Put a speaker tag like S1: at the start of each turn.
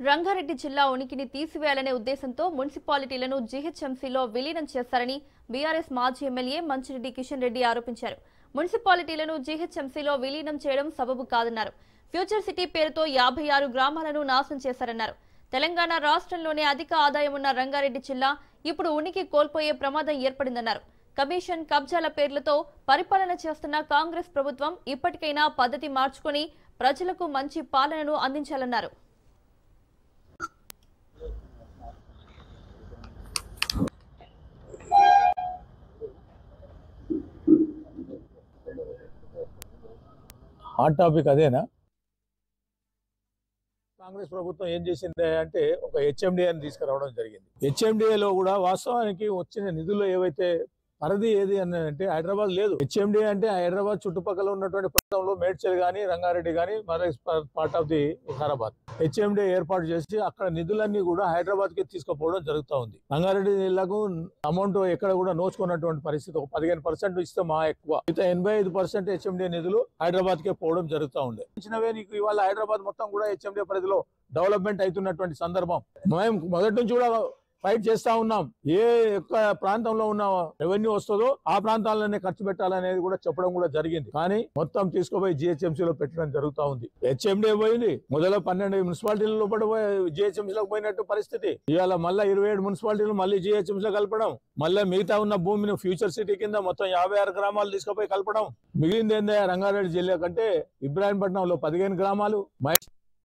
S1: రంగారెడ్డి జిల్లా ఉనికిని తీసివేయాలనే ఉద్దేశంతో మున్సిపాలిటీలను జీహెచ్ఎంసీలో విలీనం చేస్తారని బీఆర్ఎస్ మాజీ ఎమ్మెల్యే మంచిరెడ్డి కిషన్ రెడ్డి ఆరోపించారు. మున్సిపాలిటీలను జీహెచ్ఎంసీలో విలీనం చేయడం సబబు కాదన్నారు. ఫ్యూచర్ సిటీ పేరుతో 56 గ్రామాలను నాశనం చేశారన్నారు. తెలంగాణ రాష్ట్రంలోనే అధిక ఆదాయం ఉన్న రంగారెడ్డి జిల్లా ఇప్పుడు ఉనికి కోల్పోయే ప్రమాదం ఏర్పడిందన్నారు. కమిషన్ కబ్జాల పేర్లతో పరిపాలన చేస్తున్న కాంగ్రెస్ ప్రభుత్వం ఇప్పటికైనా పద్ధతి మార్చుకొని ప్రజలకు మంచి పాలనను అందించాలన్నారు.
S2: హాట్ టాపిక్ అదేనా? కాంగ్రెస్ ప్రభుత్వం ఏం చేసింది అంటే ఒక హెచ్ఎండిఏని తీసుకురావడం జరిగింది. హెచ్ఎండిఏలో కూడా వాస్తవానికి వచ్చిన నిధులు ఏవైతే పరిధి ఏది అంటే హైదరాబాద్ లేదు. హెచ్ఎండిఏ అంటే హైదరాబాద్ చుట్టుపక్కల ఉన్నటువంటి ప్రాంతంలో మేడ్చల్ గానీ రంగారెడ్డి గానీ మరి part of the Vikarabad HMDA ఏర్పాటు చేసి అక్కడ నిధులన్నీ కూడా హైదరాబాద్ కి తీసుకుపోవడం జరుగుతూ ఉంది. రంగారెడ్డి జిల్లాకు అమౌంట్ ఎక్కడ కూడా నోచుకున్నటువంటి పరిస్థితి. 15% ఇస్తే మా ఎక్కువ, 85% హెచ్ఎండిఏ నిధులు హైదరాబాద్ కే పోవడం జరుగుతూ ఉంది. ఇచ్చినవే నీకు ఇవాళ హైదరాబాద్ మొత్తం కూడా హెచ్ఎండిఏ పరిధిలో డెవలప్మెంట్ అవుతున్నటువంటి సందర్భం. మేము మొదటి నుంచి కూడా ఫైట్ చేస్తా ఉన్నాం. ఏ యొక్క ప్రాంతంలో ఉన్న రెవెన్యూ వస్తుందో ఆ ప్రాంతాలనే ఖర్చు పెట్టాలనేది కూడా చెప్పడం కూడా జరిగింది. కానీ మొత్తం తీసుకుపోయి జిహెచ్ఎంసీలో పెట్టడం జరుగుతూ ఉంది. హెచ్ఎండిఏ పోయింది. మొదలు 12 మున్సిపాలిటీల లోపల జిహెచ్ఎంసీలోకి పోయినట్టు పరిస్థితి. ఇవాళ మళ్ళీ 27 మున్సిపాలిటీలు మళ్ళీ జిహెచ్ఎంసీలో కలపడం, మళ్ళీ మిగతా ఉన్న భూమిని ఫ్యూచర్ సిటీ కింద మొత్తం 56 గ్రామాలు తీసుకుపోయి కలపడం. మిగిలింది ఏందా రంగారెడ్డి జిల్లా కంటే ఇబ్రాహీంపట్నంలో 15 గ్రామాలు,